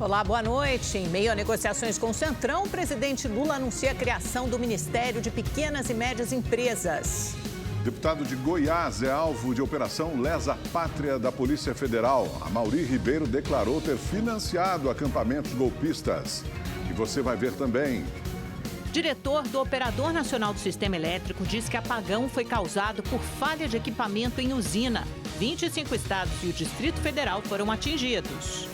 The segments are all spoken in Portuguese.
Olá, boa noite. Em meio a negociações com o Centrão, o presidente Lula anuncia a criação do Ministério de Pequenas e Médias Empresas. Deputado de Goiás é alvo de operação Lesa Pátria da Polícia Federal. Amaury Ribeiro declarou ter financiado acampamentos golpistas. E você vai ver também. Diretor do Operador Nacional do Sistema Elétrico diz que apagão foi causado por falha de equipamento em usina. 25 estados e o Distrito Federal foram atingidos.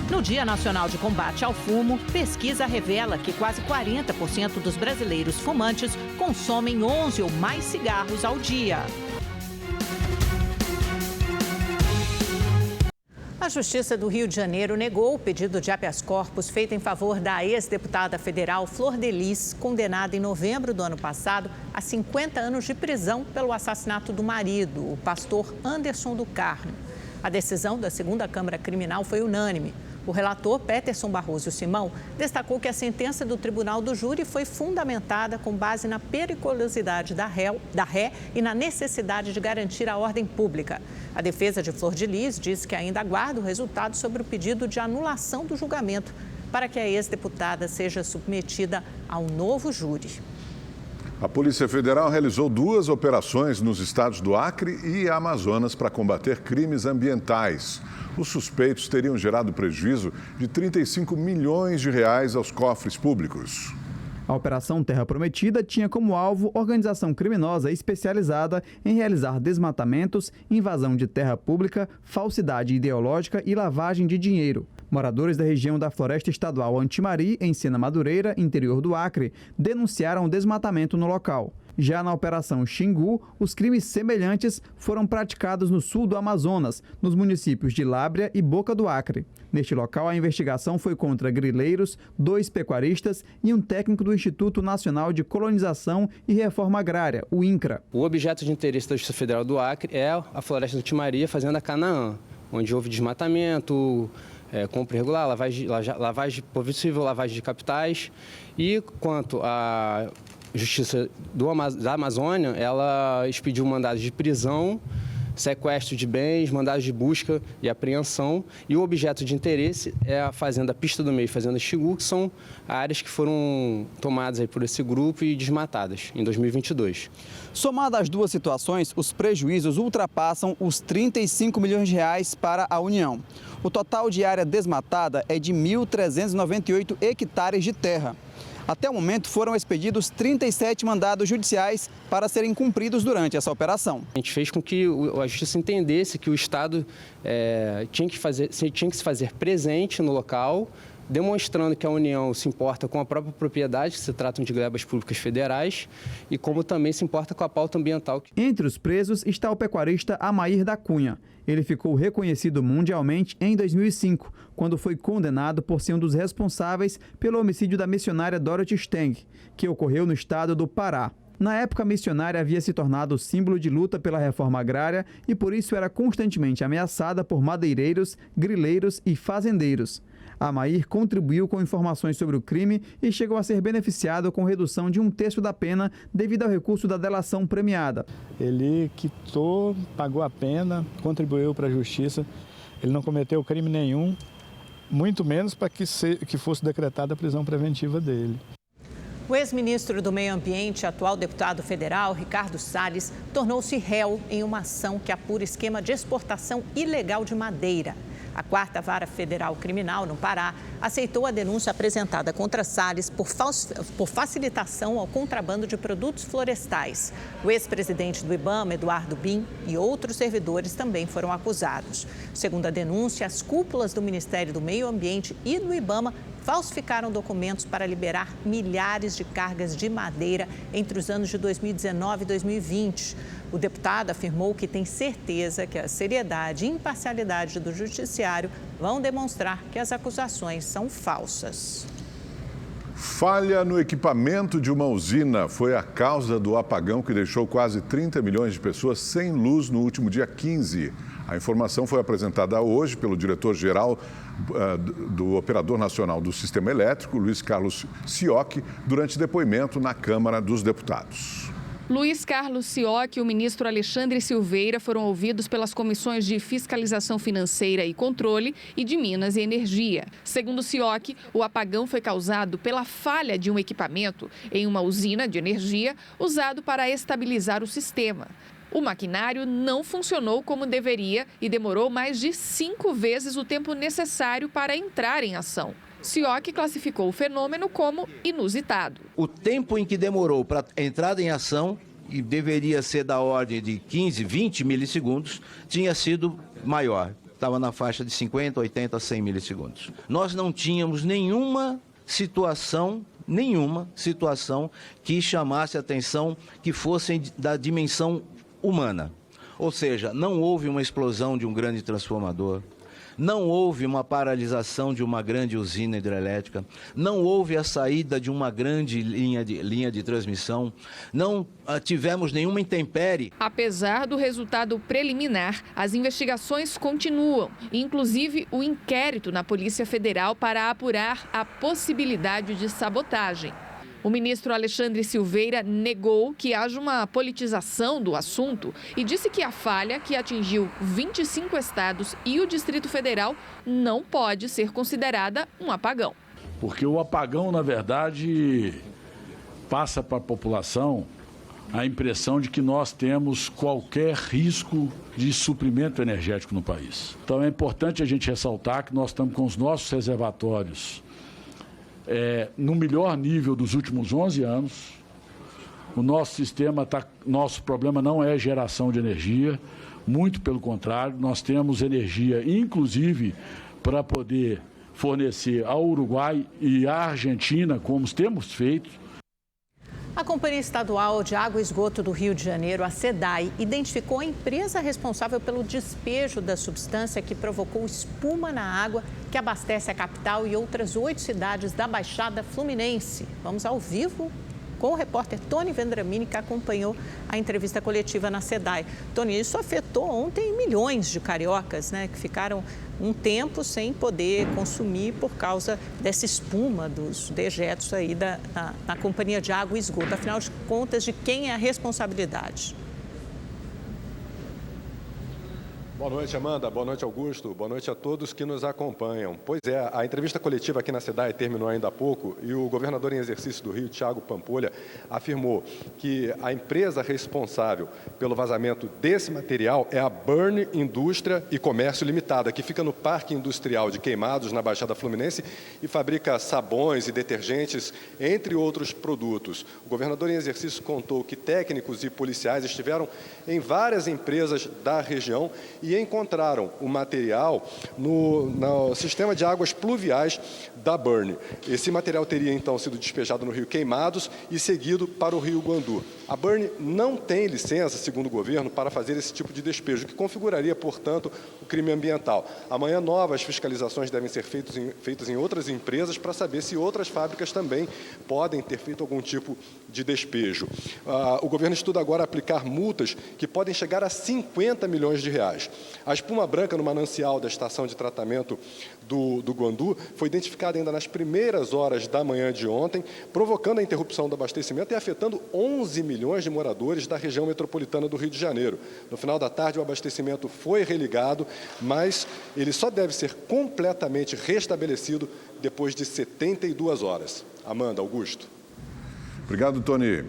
No Dia Nacional de Combate ao Fumo, pesquisa revela que quase 40% dos brasileiros fumantes consomem 11 ou mais cigarros ao dia. A Justiça do Rio de Janeiro negou o pedido de habeas corpus feito em favor da ex-deputada federal Flor de Lis, condenada em novembro do ano passado a 50 anos de prisão pelo assassinato do marido, o pastor Anderson do Carmo. A decisão da segunda Câmara Criminal foi unânime. O relator Peterson Barroso Simão destacou que a sentença do Tribunal do Júri foi fundamentada com base na periculosidade da ré e na necessidade de garantir a ordem pública. A defesa de Flor de Lis diz que ainda aguarda o resultado sobre o pedido de anulação do julgamento para que a ex-deputada seja submetida ao novo júri. A Polícia Federal realizou 2 operações nos estados do Acre e Amazonas para combater crimes ambientais. Os suspeitos teriam gerado prejuízo de 35 milhões de reais aos cofres públicos. A Operação Terra Prometida tinha como alvo organização criminosa especializada em realizar desmatamentos, invasão de terra pública, falsidade ideológica e lavagem de dinheiro. Moradores da região da Floresta Estadual Antimari, em Sena Madureira, interior do Acre, denunciaram o desmatamento no local. Já na Operação Xingu, os crimes semelhantes foram praticados no sul do Amazonas, nos municípios de Lábrea e Boca do Acre. Neste local, a investigação foi contra grileiros, 2 pecuaristas e um técnico do Instituto Nacional de Colonização e Reforma Agrária, o INCRA. O objeto de interesse da Justiça Federal do Acre é a Floresta do Antimari, a Fazenda Canaã, onde houve desmatamento, compra irregular, lavagem possível, lavagem de capitais. E quanto à Justiça da Amazônia, ela expediu mandados de prisão, sequestro de bens, mandados de busca e apreensão. E o objeto de interesse é a Fazenda Pista do Meio e Fazenda Xingu, que são áreas que foram tomadas aí por esse grupo e desmatadas em 2022. Somadas as 2 situações, os prejuízos ultrapassam os 35 milhões de reais para a União. O total de área desmatada é de 1.398 hectares de terra. Até o momento foram expedidos 37 mandados judiciais para serem cumpridos durante essa operação. A gente fez com que a Justiça entendesse que o Estado tinha que se fazer presente no local, demonstrando que a União se importa com a própria propriedade, que se tratam de glebas públicas federais, e como também se importa com a pauta ambiental. Entre os presos está o pecuarista Amair da Cunha. Ele ficou reconhecido mundialmente em 2005, quando foi condenado por ser um dos responsáveis pelo homicídio da missionária Dorothy Steng, que ocorreu no estado do Pará. Na época, a missionária havia se tornado símbolo de luta pela reforma agrária e por isso era constantemente ameaçada por madeireiros, grileiros e fazendeiros. Amair contribuiu com informações sobre o crime e chegou a ser beneficiado com redução de 1/3 da pena devido ao recurso da delação premiada. Ele quitou, pagou a pena, contribuiu para a justiça. Ele não cometeu crime nenhum, muito menos para que fosse decretada a prisão preventiva dele. O ex-ministro do Meio Ambiente, atual deputado federal, Ricardo Salles, tornou-se réu em uma ação que apura esquema de exportação ilegal de madeira. A 4ª Vara Federal Criminal, no Pará, aceitou a denúncia apresentada contra Salles por facilitação ao contrabando de produtos florestais. O ex-presidente do IBAMA, Eduardo Bin, e outros servidores também foram acusados. Segundo a denúncia, as cúpulas do Ministério do Meio Ambiente e do IBAMA falsificaram documentos para liberar milhares de cargas de madeira entre os anos de 2019 e 2020. O deputado afirmou que tem certeza que a seriedade e imparcialidade do judiciário vão demonstrar que as acusações são falsas. Falha no equipamento de uma usina foi a causa do apagão que deixou quase 30 milhões de pessoas sem luz no último dia 15. A informação foi apresentada hoje pelo diretor-geral do Operador Nacional do Sistema Elétrico, Luiz Carlos Sioc, durante depoimento na Câmara dos Deputados. Luiz Carlos Sioc e o ministro Alexandre Silveira foram ouvidos pelas comissões de Fiscalização Financeira e Controle e de Minas e Energia. Segundo Sioc, o apagão foi causado pela falha de um equipamento em uma usina de energia usado para estabilizar o sistema. O maquinário não funcionou como deveria e demorou mais de 5 vezes o tempo necessário para entrar em ação. Sioc classificou o fenômeno como inusitado. O tempo em que demorou para a entrada em ação, e deveria ser da ordem de 15, 20 milissegundos, tinha sido maior. Estava na faixa de 50, 80, 100 milissegundos. Nós não tínhamos nenhuma situação que chamasse atenção que fosse da dimensão humana. Ou seja, não houve uma explosão de um grande transformador, não houve uma paralisação de uma grande usina hidrelétrica, não houve a saída de uma grande linha de transmissão, não tivemos nenhuma intempérie. Apesar do resultado preliminar, as investigações continuam, inclusive o inquérito na Polícia Federal para apurar a possibilidade de sabotagem. O ministro Alexandre Silveira negou que haja uma politização do assunto e disse que a falha, que atingiu 25 estados e o Distrito Federal, não pode ser considerada um apagão. Porque o apagão, na verdade, passa para a população a impressão de que nós temos qualquer risco de suprimento energético no país. Então é importante a gente ressaltar que nós estamos com os nossos reservatórios no melhor nível dos últimos 11 anos. O nosso sistema nosso problema não é geração de energia, muito pelo contrário, nós temos energia, inclusive, para poder fornecer ao Uruguai e à Argentina, como temos feito. A Companhia Estadual de Água e Esgoto do Rio de Janeiro, a SEDAI, identificou a empresa responsável pelo despejo da substância que provocou espuma na água que abastece a capital e outras 8 cidades da Baixada Fluminense. Vamos ao vivo com o repórter Tony Vendramini, que acompanhou a entrevista coletiva na SEDAI. Tony, isso afetou ontem milhões de cariocas, né, que ficaram um tempo sem poder consumir por causa dessa espuma dos dejetos aí na Companhia de Água e Esgoto. Afinal de contas, de quem é a responsabilidade? Boa noite, Amanda. Boa noite, Augusto. Boa noite a todos que nos acompanham. Pois é, a entrevista coletiva aqui na SEDAI terminou ainda há pouco e o governador em exercício do Rio, Thiago Pampolha, afirmou que a empresa responsável pelo vazamento desse material é a Burn Indústria e Comércio Limitada, que fica no Parque Industrial de Queimados, na Baixada Fluminense, e fabrica sabões e detergentes, entre outros produtos. O governador em exercício contou que técnicos e policiais estiveram em várias empresas da região e encontraram o material no sistema de águas pluviais da Burn. Esse material teria, então, sido despejado no Rio Queimados e seguido para o Rio Guandu. A Burn não tem licença, segundo o governo, para fazer esse tipo de despejo, que configuraria, portanto, o crime ambiental. Amanhã, novas fiscalizações devem ser feitas em outras empresas para saber se outras fábricas também podem ter feito algum tipo de despejo. O governo estuda agora aplicar multas que podem chegar a 50 milhões de reais. A espuma branca no manancial da estação de tratamento do Guandu foi identificada ainda nas primeiras horas da manhã de ontem, provocando a interrupção do abastecimento e afetando 11 milhões de moradores da região metropolitana do Rio de Janeiro. No final da tarde, o abastecimento foi religado, mas ele só deve ser completamente restabelecido depois de 72 horas. Amanda, Augusto. Obrigado, Tony.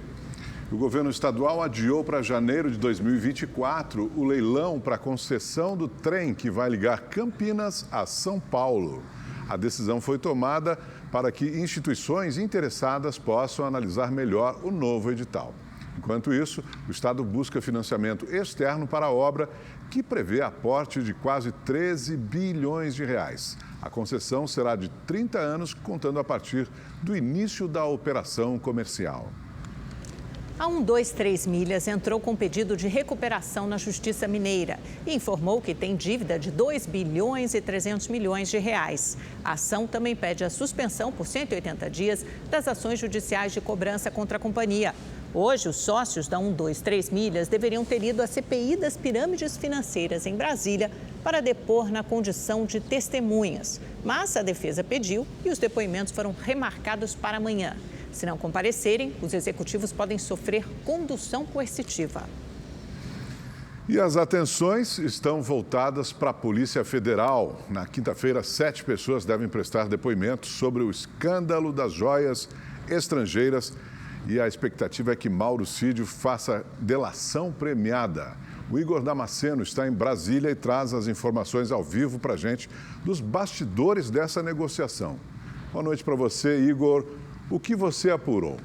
O governo estadual adiou para janeiro de 2024 o leilão para a concessão do trem que vai ligar Campinas a São Paulo. A decisão foi tomada para que instituições interessadas possam analisar melhor o novo edital. Enquanto isso, o Estado busca financiamento externo para a obra, que prevê aporte de quase 13 bilhões de reais. A concessão será de 30 anos, contando a partir do início da operação comercial. A 123 Milhas entrou com pedido de recuperação na Justiça Mineira e informou que tem dívida de 2 bilhões e 300 milhões de reais. A ação também pede a suspensão por 180 dias das ações judiciais de cobrança contra a companhia. Hoje, os sócios da 123 Milhas deveriam ter ido à CPI das pirâmides financeiras em Brasília para depor na condição de testemunhas. Mas a defesa pediu e os depoimentos foram remarcados para amanhã. Se não comparecerem, os executivos podem sofrer condução coercitiva. E as atenções estão voltadas para a Polícia Federal. Na quinta-feira, 7 pessoas devem prestar depoimentos sobre o escândalo das joias estrangeiras. E a expectativa é que Mauro Cid faça delação premiada. O Igor Damasceno está em Brasília e traz as informações ao vivo para a gente dos bastidores dessa negociação. Boa noite para você, Igor. O que você apurou?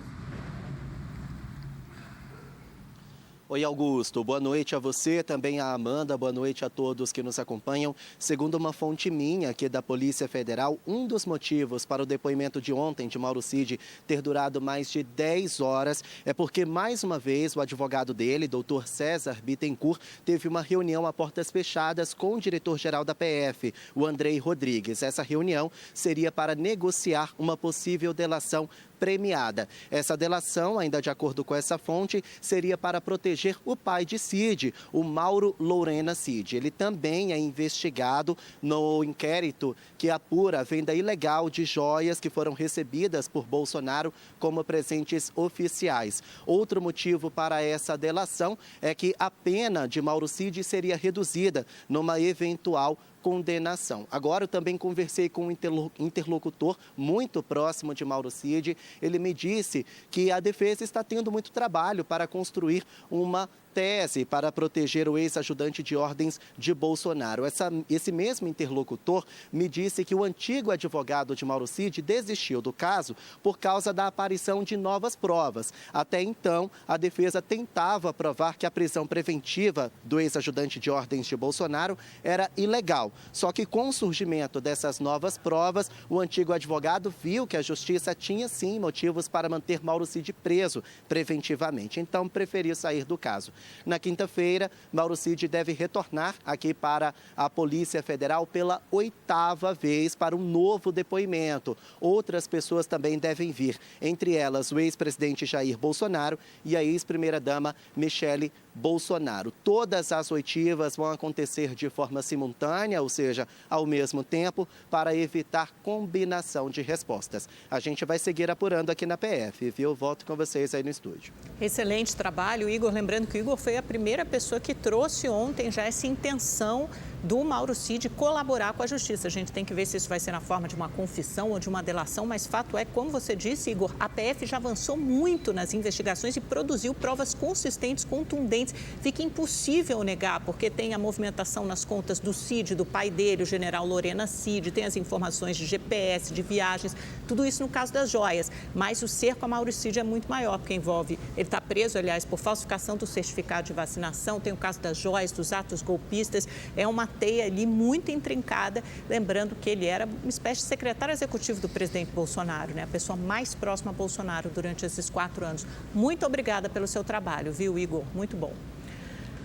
Oi, Augusto. Boa noite a você, também a Amanda. Boa noite a todos que nos acompanham. Segundo uma fonte minha aqui da Polícia Federal, um dos motivos para o depoimento de ontem de Mauro Cid ter durado mais de 10 horas é porque, mais uma vez, o advogado dele, doutor César Bittencourt, teve uma reunião a portas fechadas com o diretor-geral da PF, o Andrei Rodrigues. Essa reunião seria para negociar uma possível delação premiada. Essa delação, ainda de acordo com essa fonte, seria para proteger o pai de Cid, o Mauro Lorena Cid. Ele também é investigado no inquérito que apura a venda ilegal de joias que foram recebidas por Bolsonaro como presentes oficiais. Outro motivo para essa delação é que a pena de Mauro Cid seria reduzida numa eventual condenação. Agora, eu também conversei com um interlocutor muito próximo de Mauro Cid. Ele me disse que a defesa está tendo muito trabalho para construir uma tese para proteger o ex-ajudante de ordens de Bolsonaro. Esse mesmo interlocutor me disse que o antigo advogado de Mauro Cid desistiu do caso por causa da aparição de novas provas. Até então, a defesa tentava provar que a prisão preventiva do ex-ajudante de ordens de Bolsonaro era ilegal. Só que com o surgimento dessas novas provas, o antigo advogado viu que a justiça tinha sim motivos para manter Mauro Cid preso preventivamente. Então, preferiu sair do caso. Na quinta-feira, Mauro Cid deve retornar aqui para a Polícia Federal pela 8ª vez para um novo depoimento. Outras pessoas também devem vir, entre elas o ex-presidente Jair Bolsonaro e a ex-primeira-dama Michele Bolsonaro. Todas as oitivas vão acontecer de forma simultânea, ou seja, ao mesmo tempo, para evitar combinação de respostas. A gente vai seguir apurando aqui na PF, viu? Volto com vocês aí no estúdio. Excelente trabalho, Igor. Lembrando que o Igor foi a primeira pessoa que trouxe ontem já essa intenção do Mauro Cid colaborar com a justiça. A gente tem que ver se isso vai ser na forma de uma confissão ou de uma delação, mas fato é, como você disse, Igor, a PF já avançou muito nas investigações e produziu provas consistentes, contundentes. Fica impossível negar, porque tem a movimentação nas contas do Cid, do pai dele, o general Lorena Cid, tem as informações de GPS, de viagens, tudo isso no caso das joias. Mas o cerco a Mauro Cid é muito maior, porque envolve, ele está preso, aliás, por falsificação do certificado de vacinação, tem o caso das joias, dos atos golpistas, é uma teia ali muito intrincada, lembrando que ele era uma espécie de secretário executivo do presidente Bolsonaro, né? A pessoa mais próxima a Bolsonaro durante esses 4 anos. Muito obrigada pelo seu trabalho, viu, Igor? Muito bom.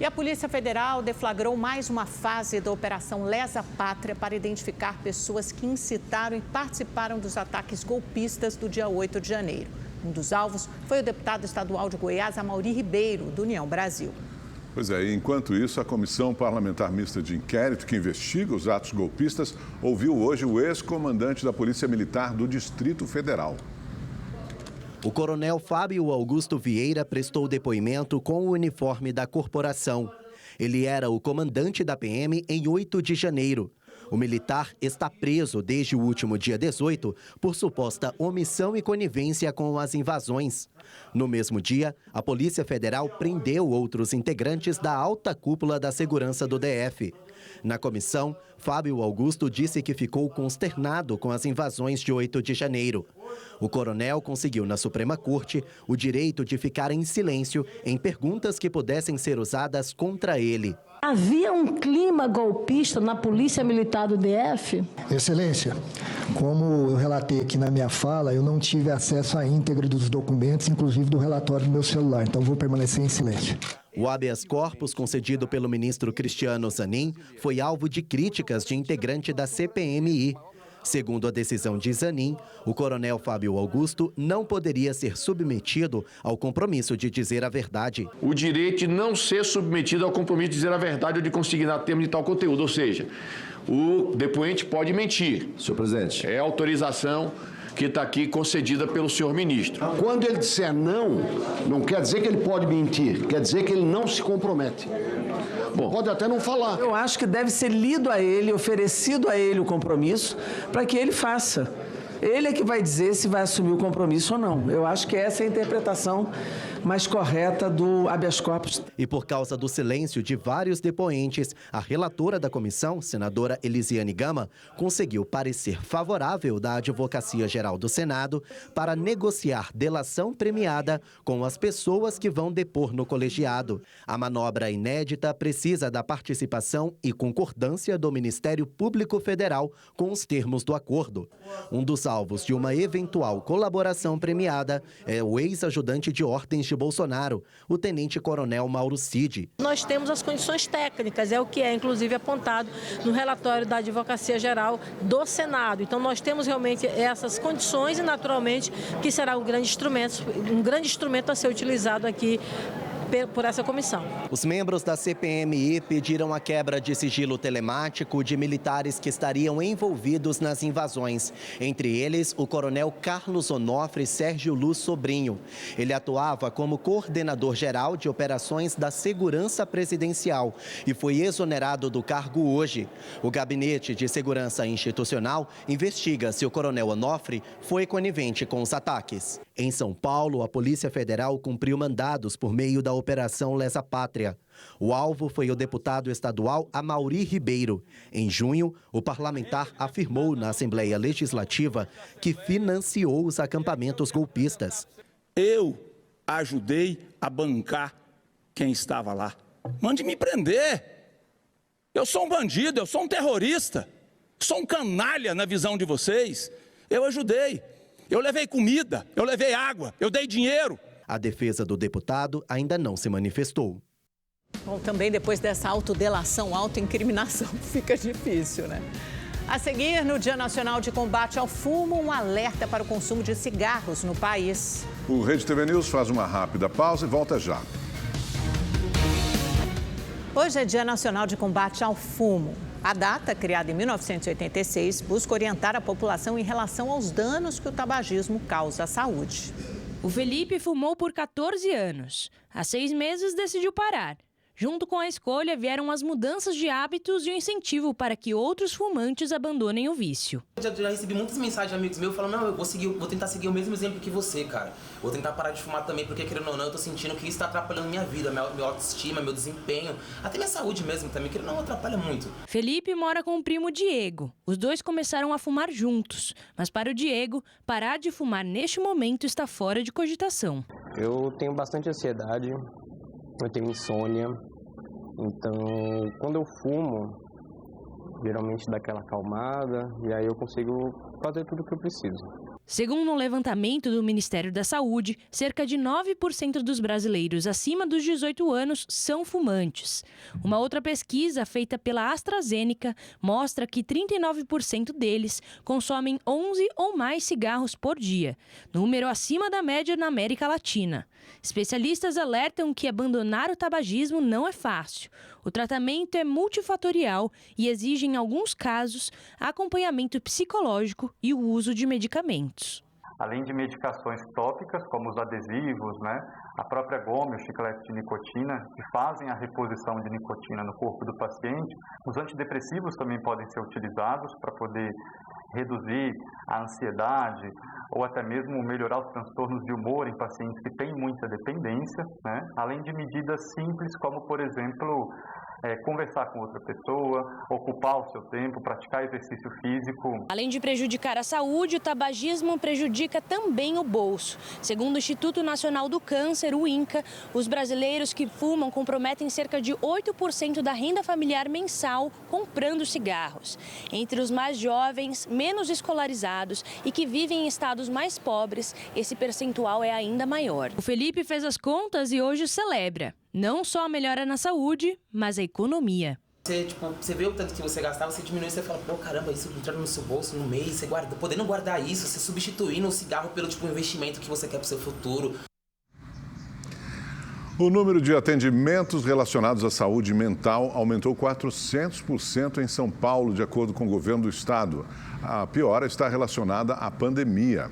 E a Polícia Federal deflagrou mais uma fase da Operação Lesa Pátria para identificar pessoas que incitaram e participaram dos ataques golpistas do dia 8 de janeiro. Um dos alvos foi o deputado estadual de Goiás, Amaury Ribeiro, do União Brasil. Pois é, enquanto isso, a Comissão Parlamentar Mista de Inquérito, que investiga os atos golpistas, ouviu hoje o ex-comandante da Polícia Militar do Distrito Federal. O coronel Fábio Augusto Vieira prestou depoimento com o uniforme da corporação. Ele era o comandante da PM em 8 de janeiro. O militar está preso desde o último dia 18 por suposta omissão e conivência com as invasões. No mesmo dia, a Polícia Federal prendeu outros integrantes da alta cúpula da segurança do DF. Na comissão, Fábio Augusto disse que ficou consternado com as invasões de 8 de janeiro. O coronel conseguiu na Suprema Corte o direito de ficar em silêncio em perguntas que pudessem ser usadas contra ele. Havia um clima golpista na Polícia Militar do DF? Excelência, como eu relatei aqui na minha fala, eu não tive acesso à íntegra dos documentos, inclusive do relatório do meu celular, então vou permanecer em silêncio. O habeas corpus concedido pelo ministro Cristiano Zanin foi alvo de críticas de integrante da CPMI. Segundo a decisão de Zanin, o coronel Fábio Augusto não poderia ser submetido ao compromisso de dizer a verdade. O direito de não ser submetido ao compromisso de dizer a verdade ou de consignar termos de tal conteúdo, ou seja, o depoente pode mentir. Senhor presidente. É autorização que está aqui concedida pelo senhor ministro. Quando ele disser não quer dizer que ele pode mentir, quer dizer que ele não se compromete. Bom, pode até não falar. Eu acho que deve ser lido a ele, oferecido a ele o compromisso, para que ele faça. Ele é que vai dizer se vai assumir o compromisso ou não. Eu acho que essa é a interpretação mais correta do habeas corpus. E por causa do silêncio de vários depoentes, a relatora da comissão, senadora Elisiane Gama, conseguiu parecer favorável da Advocacia Geral do Senado para negociar delação premiada com as pessoas que vão depor no colegiado. A manobra inédita precisa da participação e concordância do Ministério Público Federal com os termos do acordo. Um dos alvos de uma eventual colaboração premiada é o ex-ajudante de ordens de Bolsonaro, o tenente-coronel Mauro Cid. Nós temos as condições técnicas, é o que é inclusive apontado no relatório da Advocacia Geral do Senado. Então nós temos realmente essas condições e naturalmente que será um grande instrumento a ser utilizado aqui por essa comissão. Os membros da CPMI pediram a quebra de sigilo telemático de militares que estariam envolvidos nas invasões. Entre eles, o coronel Carlos Onofre Sérgio Luz Sobrinho. Ele atuava como coordenador geral de operações da Segurança Presidencial e foi exonerado do cargo hoje. O Gabinete de Segurança Institucional investiga se o coronel Onofre foi conivente com os ataques. Em São Paulo, a Polícia Federal cumpriu mandados por meio da Operação Lesa Pátria. O alvo foi o deputado estadual Amaury Ribeiro. Em junho, o parlamentar afirmou na Assembleia Legislativa que financiou os acampamentos golpistas. Eu ajudei a bancar quem estava lá. Mande me prender. Eu sou um bandido, eu sou um terrorista. Sou um canalha na visão de vocês. Eu ajudei. Eu levei comida, eu levei água, eu dei dinheiro. A defesa do deputado ainda não se manifestou. Bom, também depois dessa autodelação, autoincriminação, fica difícil, né? A seguir, no Dia Nacional de Combate ao Fumo, um alerta para o consumo de cigarros no país. O Rede TV News faz uma rápida pausa e volta já. Hoje é Dia Nacional de Combate ao Fumo. A data, criada em 1986, busca orientar a população em relação aos danos que o tabagismo causa à saúde. O Felipe fumou por 14 anos. Há 6 meses decidiu parar. Junto com a escolha vieram as mudanças de hábitos e o incentivo para que outros fumantes abandonem o vício. Eu já recebi muitas mensagens de amigos meus falando, não, eu vou tentar seguir o mesmo exemplo que você, cara. Vou tentar parar de fumar também, porque querendo ou não, eu tô sentindo que isso tá atrapalhando minha vida, minha autoestima, meu desempenho, até minha saúde mesmo também, querendo ou não, atrapalha muito. Felipe mora com o primo Diego. Os dois começaram a fumar juntos, mas para o Diego, parar de fumar neste momento está fora de cogitação. Eu tenho bastante ansiedade, eu tenho insônia. Então, quando eu fumo, geralmente dá aquela acalmada e aí eu consigo fazer tudo o que eu preciso. Segundo um levantamento do Ministério da Saúde, cerca de 9% dos brasileiros acima dos 18 anos são fumantes. Uma outra pesquisa feita pela AstraZeneca mostra que 39% deles consomem 11 ou mais cigarros por dia, número acima da média na América Latina. Especialistas alertam que abandonar o tabagismo não é fácil. O tratamento é multifatorial e exige, em alguns casos, acompanhamento psicológico e o uso de medicamentos. Além de medicações tópicas, como os adesivos, a própria goma e o chiclete de nicotina, que fazem a reposição de nicotina no corpo do paciente, os antidepressivos também podem ser utilizados para poder reduzir a ansiedade ou até mesmo melhorar os transtornos de humor em pacientes que têm muita dependência, além de medidas simples como, por exemplo, conversar com outra pessoa, ocupar o seu tempo, praticar exercício físico. Além de prejudicar a saúde, o tabagismo prejudica também o bolso. Segundo o Instituto Nacional do Câncer, o INCA, os brasileiros que fumam comprometem cerca de 8% da renda familiar mensal comprando cigarros. Entre os mais jovens, menos escolarizados e que vivem em estados mais pobres, esse percentual é ainda maior. O Felipe fez as contas e hoje celebra. Não só a melhora na saúde, mas a economia. Você vê o tanto que você gastava, você diminui, você fala, pô, caramba, isso entrando no seu bolso no mês, você podendo guardar isso, você substituindo o cigarro pelo investimento que você quer pro seu futuro. O número de atendimentos relacionados à saúde mental aumentou 400% em São Paulo, de acordo com o governo do estado. A piora está relacionada à pandemia.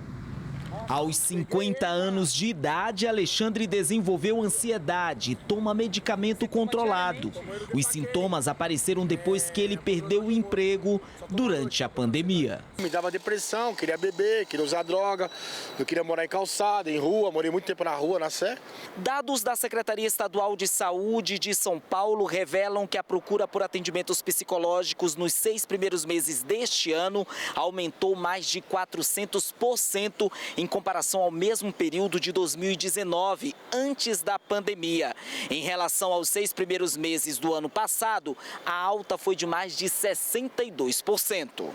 Aos 50 anos de idade, Alexandre desenvolveu ansiedade e toma medicamento controlado. Os sintomas apareceram depois que ele perdeu o emprego durante a pandemia. Me dava depressão, queria beber, queria usar droga, eu queria morar em calçada, em rua, morei muito tempo na rua, na Sé. Dados da Secretaria Estadual de Saúde de São Paulo revelam que a procura por atendimentos psicológicos nos 6 primeiros meses deste ano aumentou mais de 400% em comparação ao mesmo período de 2019, antes da pandemia. Em relação aos 6 primeiros meses do ano passado, a alta foi de mais de 62%.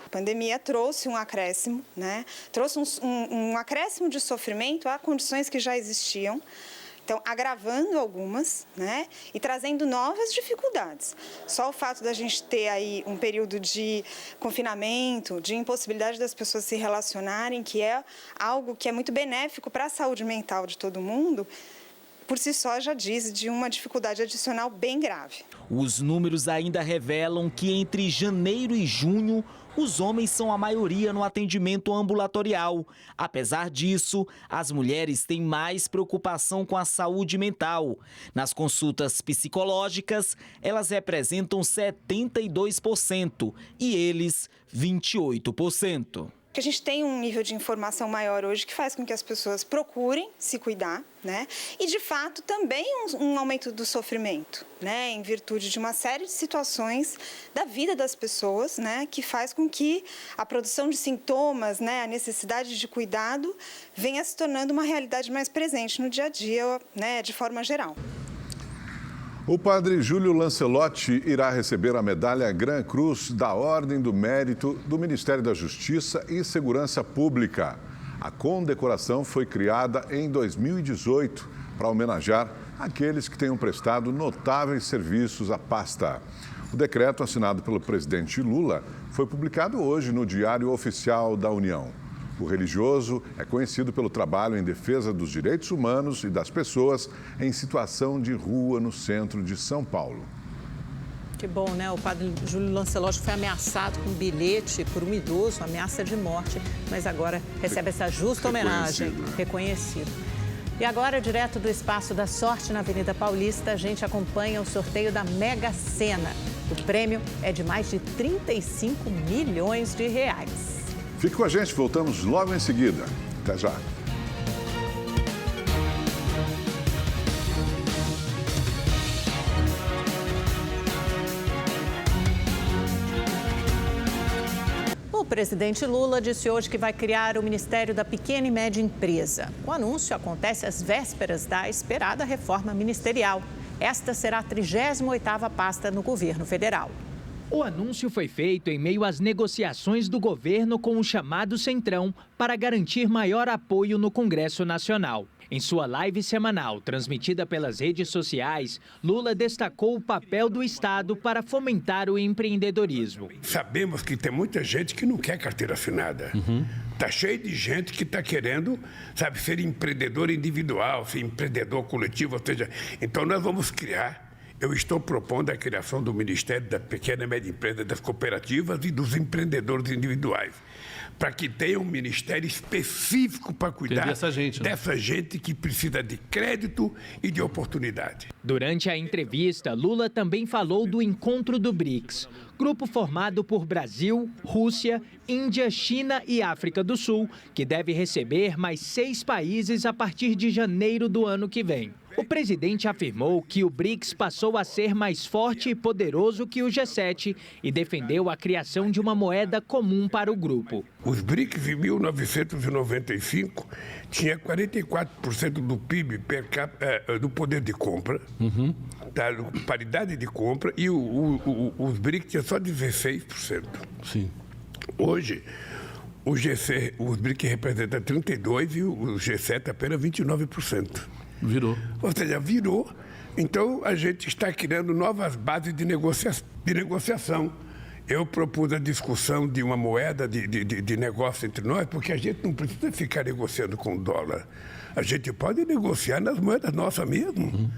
A pandemia trouxe um acréscimo, Trouxe um acréscimo de sofrimento a condições que já existiam. Então, agravando algumas, e trazendo novas dificuldades. Só o fato da gente ter aí um período de confinamento, de impossibilidade das pessoas se relacionarem, que é algo que é muito benéfico para a saúde mental de todo mundo, por si só já diz de uma dificuldade adicional bem grave. Os números ainda revelam que entre janeiro e junho, os homens são a maioria no atendimento ambulatorial. Apesar disso, as mulheres têm mais preocupação com a saúde mental. Nas consultas psicológicas, elas representam 72% e eles 28%. A gente tem um nível de informação maior hoje que faz com que as pessoas procurem se cuidar, E, de fato, também um aumento do sofrimento, em virtude de uma série de situações da vida das pessoas, que faz com que a produção de sintomas, a necessidade de cuidado, venha se tornando uma realidade mais presente no dia a dia, de forma geral. O padre Júlio Lancelotti irá receber a medalha Gran Cruz da Ordem do Mérito do Ministério da Justiça e Segurança Pública. A condecoração foi criada em 2018 para homenagear aqueles que tenham prestado notáveis serviços à pasta. O decreto assinado pelo presidente Lula foi publicado hoje no Diário Oficial da União. O religioso é conhecido pelo trabalho em defesa dos direitos humanos e das pessoas em situação de rua no centro de São Paulo. Que bom, O padre Júlio Lancelotti foi ameaçado com um bilhete por um idoso, ameaça de morte, mas agora recebe essa justa homenagem, reconhecido. E agora, direto do Espaço da Sorte na Avenida Paulista, a gente acompanha o sorteio da Mega Sena. O prêmio é de mais de 35 milhões de reais. Fique com a gente, voltamos logo em seguida. Até já. O presidente Lula disse hoje que vai criar o Ministério da Pequena e Média Empresa. O anúncio acontece às vésperas da esperada reforma ministerial. Esta será a 38ª pasta no governo federal. O anúncio foi feito em meio às negociações do governo com o chamado Centrão para garantir maior apoio no Congresso Nacional. Em sua live semanal, transmitida pelas redes sociais, Lula destacou o papel do Estado para fomentar o empreendedorismo. Sabemos que tem muita gente que não quer carteira assinada. Tá cheio de gente que está querendo, ser empreendedor individual, ser empreendedor coletivo, ou seja, então nós vamos criar. Eu estou propondo a criação do Ministério da Pequena e Média Empresa, das cooperativas e dos empreendedores individuais, para que tenha um ministério específico para cuidar dessa gente que precisa de crédito e de oportunidade. Durante a entrevista, Lula também falou do encontro do BRICS, grupo formado por Brasil, Rússia, Índia, China e África do Sul, que deve receber mais 6 países a partir de janeiro do ano que vem. O presidente afirmou que o BRICS passou a ser mais forte e poderoso que o G7 e defendeu a criação de uma moeda comum para o grupo. Os BRICS, em 1995, tinha 44% do PIB per capita, do poder de compra, da paridade de compra, e os BRICS tinham só 16%. Sim. Hoje, os BRICS representam 32% e o G7 apenas 29%. Virou. Ou seja, virou. Então, a gente está criando novas bases de negociação. Eu propus a discussão de uma moeda de negócio entre nós, porque a gente não precisa ficar negociando com dólar. A gente pode negociar nas moedas nossas mesmo.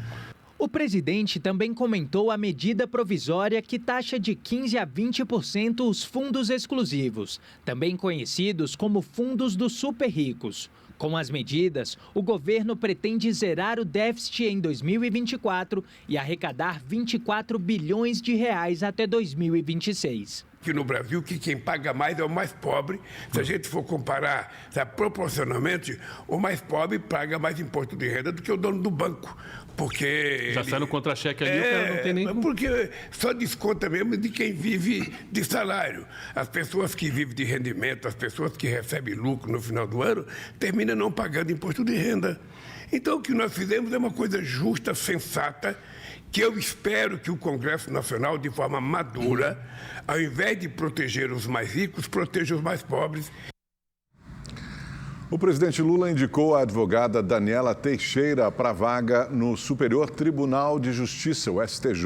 O presidente também comentou a medida provisória que taxa de 15% a 20% os fundos exclusivos, também conhecidos como fundos dos super ricos. Com as medidas, o governo pretende zerar o déficit em 2024 e arrecadar 24 bilhões de reais até 2026. Aqui no Brasil, que quem paga mais é o mais pobre. Se a gente for comparar, sabe, proporcionalmente, o mais pobre paga mais imposto de renda do que o dono do banco. Porque já sai no contra-cheque ali, o cara não tem nem... Porque só desconta mesmo de quem vive de salário. As pessoas que vivem de rendimento, as pessoas que recebem lucro no final do ano, terminam não pagando imposto de renda. Então, o que nós fizemos é uma coisa justa, sensata, que eu espero que o Congresso Nacional, de forma madura, ao invés de proteger os mais ricos, proteja os mais pobres. O presidente Lula indicou a advogada Daniela Teixeira para a vaga no Superior Tribunal de Justiça, o STJ.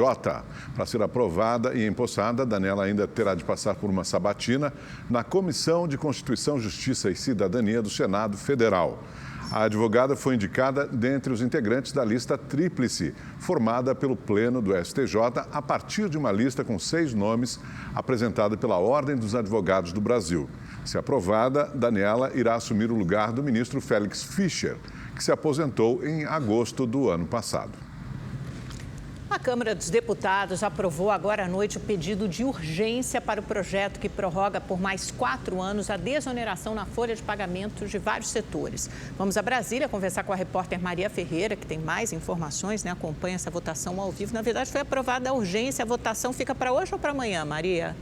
Para ser aprovada e empossada, Daniela ainda terá de passar por uma sabatina na Comissão de Constituição, Justiça e Cidadania do Senado Federal. A advogada foi indicada dentre os integrantes da lista tríplice, formada pelo Pleno do STJ a partir de uma lista com 6 nomes apresentada pela Ordem dos Advogados do Brasil. Se aprovada, Daniela irá assumir o lugar do ministro Félix Fischer, que se aposentou em agosto do ano passado. A Câmara dos Deputados aprovou agora à noite o pedido de urgência para o projeto que prorroga por mais 4 anos a desoneração na folha de pagamentos de vários setores. Vamos a Brasília conversar com a repórter Maria Ferreira, que tem mais informações, né? Acompanha essa votação ao vivo. Na verdade, foi aprovada a urgência. A votação fica para hoje ou para amanhã, Maria?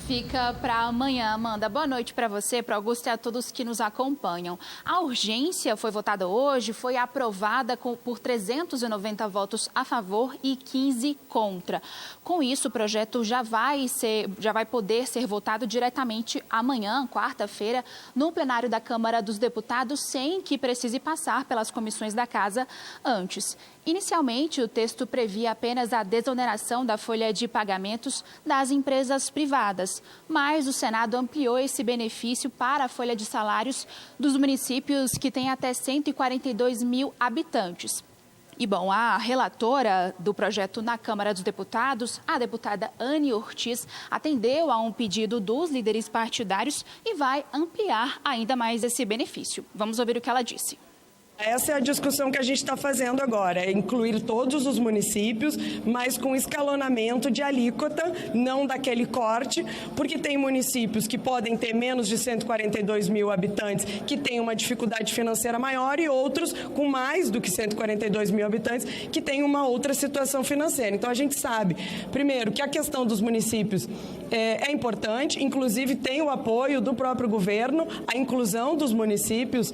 Fica para amanhã, Amanda. Boa noite para você, para Augusto e a todos que nos acompanham. A urgência foi votada hoje, foi aprovada por 390 votos a favor e 15 contra. Com isso, o projeto já vai poder ser votado diretamente amanhã, quarta-feira, no plenário da Câmara dos Deputados, sem que precise passar pelas comissões da Casa antes. Inicialmente, o texto previa apenas a desoneração da folha de pagamentos das empresas privadas, mas o Senado ampliou esse benefício para a folha de salários dos municípios que têm até 142 mil habitantes. E, bom, a relatora do projeto na Câmara dos Deputados, a deputada Anne Ortiz, atendeu a um pedido dos líderes partidários e vai ampliar ainda mais esse benefício. Vamos ouvir o que ela disse. Essa é a discussão que a gente está fazendo agora, é incluir todos os municípios, mas com escalonamento de alíquota, não daquele corte, porque tem municípios que podem ter menos de 142 mil habitantes, que têm uma dificuldade financeira maior, e outros com mais do que 142 mil habitantes, que têm uma outra situação financeira. Então, a gente sabe, primeiro, que a questão dos municípios é importante, inclusive tem o apoio do próprio governo, a inclusão dos municípios.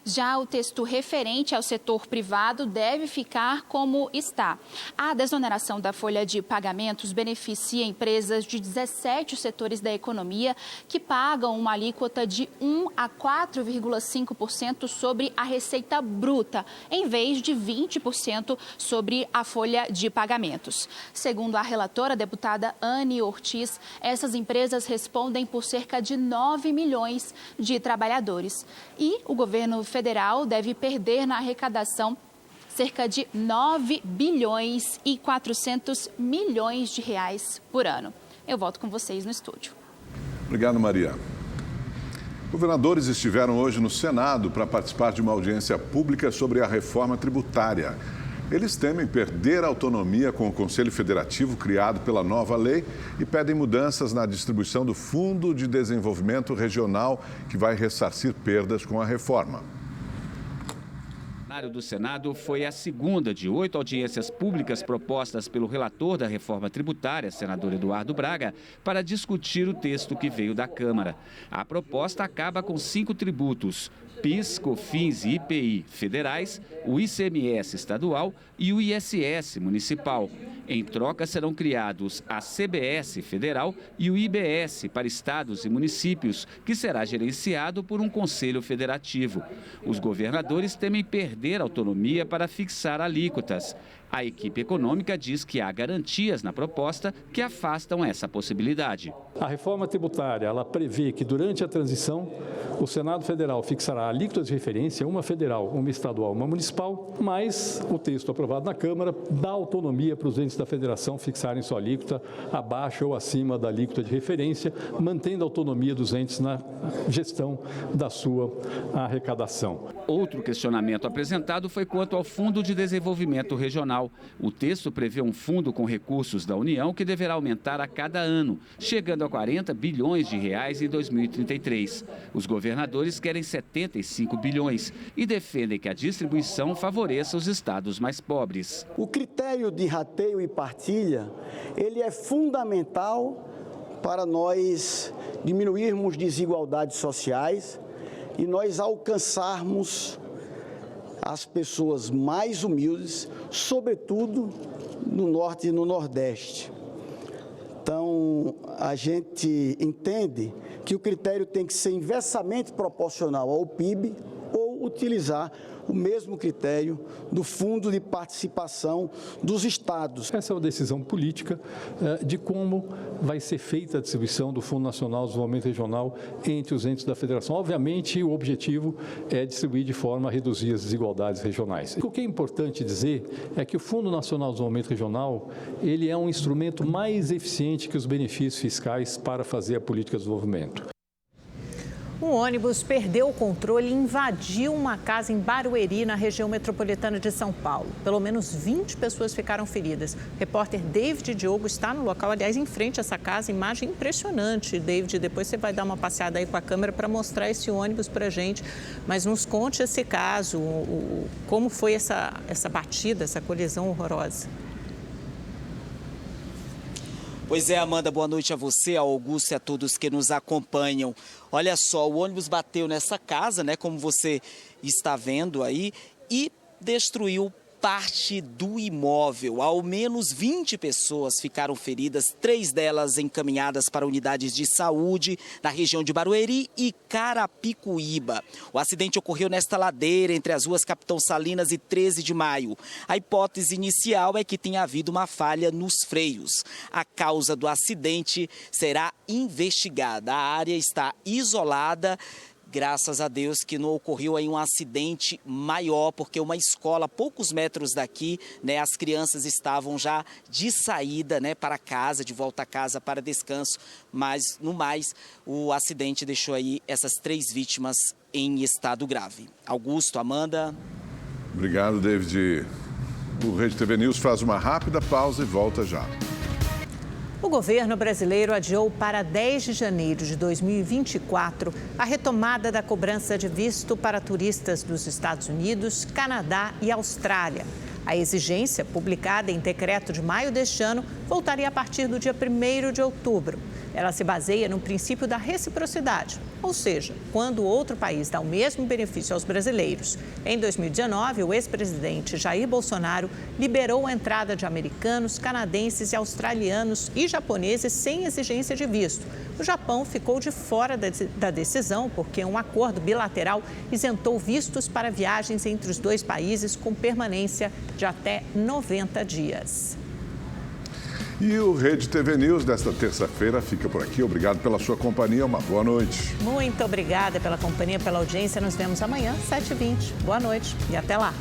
Já o texto referente ao setor privado deve ficar como está. A desoneração da folha de pagamentos beneficia empresas de 17 setores da economia que pagam uma alíquota de 1 a 4,5% sobre a receita bruta, em vez de 20% sobre a folha de pagamentos. Segundo a relatora, a deputada Anne Ortiz, essas empresas respondem por cerca de 9 milhões de trabalhadores. E o governo federal deve perder na arrecadação cerca de 9 bilhões e 400 milhões de reais por ano. Eu volto com vocês no estúdio. Obrigado, Maria. Governadores estiveram hoje no Senado para participar de uma audiência pública sobre a reforma tributária. Eles temem perder a autonomia com o Conselho Federativo criado pela nova lei e pedem mudanças na distribuição do Fundo de Desenvolvimento Regional, que vai ressarcir perdas com a reforma. O plenário do Senado foi a segunda de 8 audiências públicas propostas pelo relator da reforma tributária, senador Eduardo Braga, para discutir o texto que veio da Câmara. A proposta acaba com 5 tributos: PIS, COFINS e IPI federais, o ICMS estadual e o ISS municipal. Em troca, serão criados a CBS federal e o IBS para estados e municípios, que será gerenciado por um conselho federativo. Os governadores temem perder perder autonomia para fixar alíquotas. A equipe econômica diz que há garantias na proposta que afastam essa possibilidade. A reforma tributária, ela prevê que durante a transição, o Senado Federal fixará alíquotas de referência, uma federal, uma estadual, uma municipal, mas o texto aprovado na Câmara dá autonomia para os entes da federação fixarem sua alíquota abaixo ou acima da alíquota de referência, mantendo a autonomia dos entes na gestão da sua arrecadação. Outro questionamento apresentado foi quanto ao Fundo de Desenvolvimento Regional. O texto prevê um fundo com recursos da União que deverá aumentar a cada ano, chegando a 40 bilhões de reais em 2033. Os governadores querem 75 bilhões e defendem que a distribuição favoreça os estados mais pobres. O critério de rateio e partilha, ele é fundamental para nós diminuirmos desigualdades sociais e nós alcançarmos as pessoas mais humildes, sobretudo no Norte e no Nordeste. Então, a gente entende que o critério tem que ser inversamente proporcional ao PIB ou utilizar o mesmo critério do Fundo de Participação dos Estados. Essa é uma decisão política de como vai ser feita a distribuição do Fundo Nacional de Desenvolvimento Regional entre os entes da Federação. Obviamente, o objetivo é distribuir de forma a reduzir as desigualdades regionais. O que é importante dizer é que o Fundo Nacional de Desenvolvimento Regional, ele é um instrumento mais eficiente que os benefícios fiscais para fazer a política de desenvolvimento. Um ônibus perdeu o controle e invadiu uma casa em Barueri, na região metropolitana de São Paulo. Pelo menos 20 pessoas ficaram feridas. O repórter David Diogo está no local, aliás, em frente a essa casa. Imagem impressionante, David. Depois você vai dar uma passeada aí com a câmera para mostrar esse ônibus para a gente. Mas nos conte esse caso, como foi essa batida, essa colisão horrorosa. Pois é, Amanda, boa noite a você, a Augusto e a todos que nos acompanham. Olha só, o ônibus bateu nessa casa, né, como você está vendo aí, e destruiu parte do imóvel. Ao menos 20 pessoas ficaram feridas, 3 delas encaminhadas para unidades de saúde na região de Barueri e Carapicuíba. O acidente ocorreu nesta ladeira entre as ruas Capitão Salinas e 13 de Maio. A hipótese inicial é que tenha havido uma falha nos freios. A causa do acidente será investigada. A área está isolada. Graças a Deus que não ocorreu aí um acidente maior, porque uma escola a poucos metros daqui, né, as crianças estavam já de saída, né, para casa, de volta a casa para descanso, mas no mais o acidente deixou aí essas 3 vítimas em estado grave. Augusto, Amanda. Obrigado, David. O Rede TV News faz uma rápida pausa e volta já. O governo brasileiro adiou para 10 de janeiro de 2024 a retomada da cobrança de visto para turistas dos Estados Unidos, Canadá e Austrália. A exigência, publicada em decreto de maio deste ano, voltaria a partir do dia 1º de outubro. Ela se baseia no princípio da reciprocidade, ou seja, quando outro país dá o mesmo benefício aos brasileiros. Em 2019, o ex-presidente Jair Bolsonaro liberou a entrada de americanos, canadenses e australianos e japoneses sem exigência de visto. O Japão ficou de fora da decisão porque um acordo bilateral isentou vistos para viagens entre os dois países com permanência de até 90 dias. E o Rede TV News desta terça-feira fica por aqui. Obrigado pela sua companhia. Uma boa noite. Muito obrigada pela companhia, pela audiência. Nos vemos amanhã, 7h20. Boa noite e até lá.